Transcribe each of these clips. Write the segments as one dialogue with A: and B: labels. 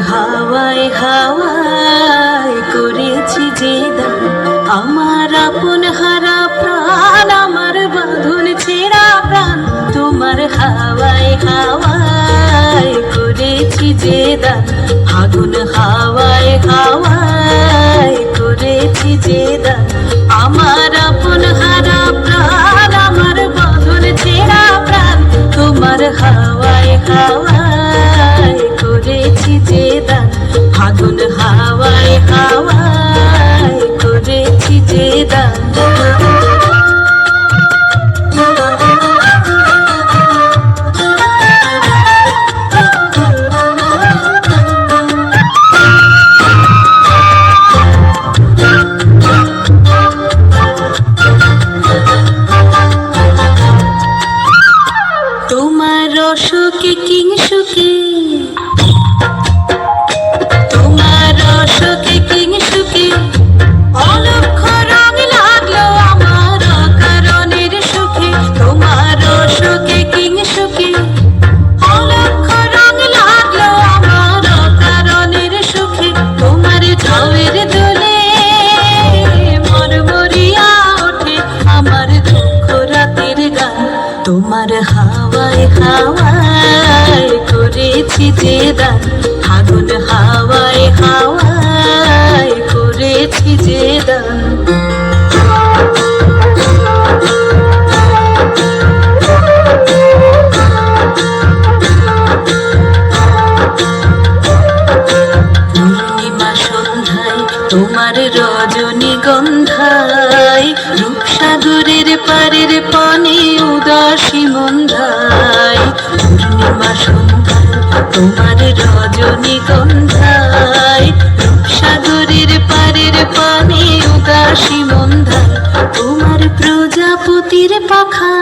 A: হাওয়ায় হাওয়ায় করেছি যে দান, আমার আপন হারা প্রাণ, আমার বাঁধন ছেঁড়া প্রাণ। তোমার হাওয়ায় হাওয়ায় করেছি যে দান, ফাগুন হাওয়ায় হাওয়ায় করেছি যে দান, আমার আপন হারা প্রাণ, আমার বাঁধন ছেঁড়া প্রাণ। তোমার হাওয়ায় হাওয়ায় করেছি যে দান, ফাগুন হাওয়ায় হাওয়ায় করেছি যে দান। তোমার রসকে কিংসুকে, তোমার রসকে কিংসুকে অলক্ষ রং লাগলো আমার অকারণের সুখে। তোমার রসকে কিংসুকে অলক্ষ রং লাগলো আমার অকারণের সুখে। তোমার ঢেউয়ের দোলে মরমরিয়া ওঠে আমার দুঃখ রাতের গান। তোমার হাওয়ায় হাওয়ায় করেছি যে দান, ফাগুন হাওয়ায় হাওয়ায় করেছি যে দান। পূর্ণিমা সন্ধ্যায় তোমার রজনীগন্ধায়, রূপসাগরের পারের পানে উদাসী মন্ধায়। পূর্ণিমা সন্ধ্যায় তোমার রজনীগন্ধায়, রূপসাগরের পারের পানে উদাসী মন্ধায়। তোমার প্রজাপতির পাখা,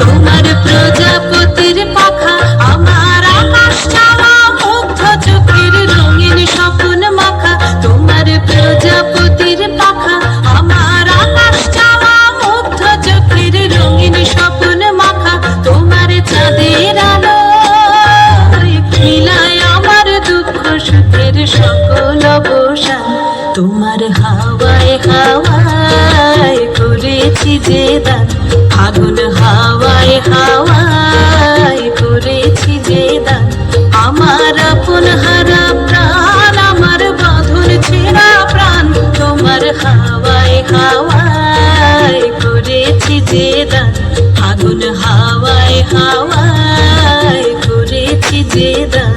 A: তোমার প্রজাপতির পাখা আমার আকাশ চাওয়া মুগ্ধ চোখের রঙিন স্বপ্ন মাখা। তোমার প্রজাপতির পাখা আমার আকাশ চাওয়া মুগ্ধ চোখের রঙিন স্বপ্ন মাখা। তোমার চাঁদের আলো মিলায় আমার দুঃখ সুখের সকল অবসান। তোমার হাওয়ায় হাওয়ায় করেছি যে দান, ফাগুন হাওয়ায় হাওয়ায় করেছি যে দান, আমার আপন হারা প্রাণ, আমার বাঁধন ছেঁড়া প্রাণ। তোমার হাওয়ায় হাওয়ায় করেছি যে দান, ফাগুন হাওয়ায় হাওয়ায় করেছি যে দান।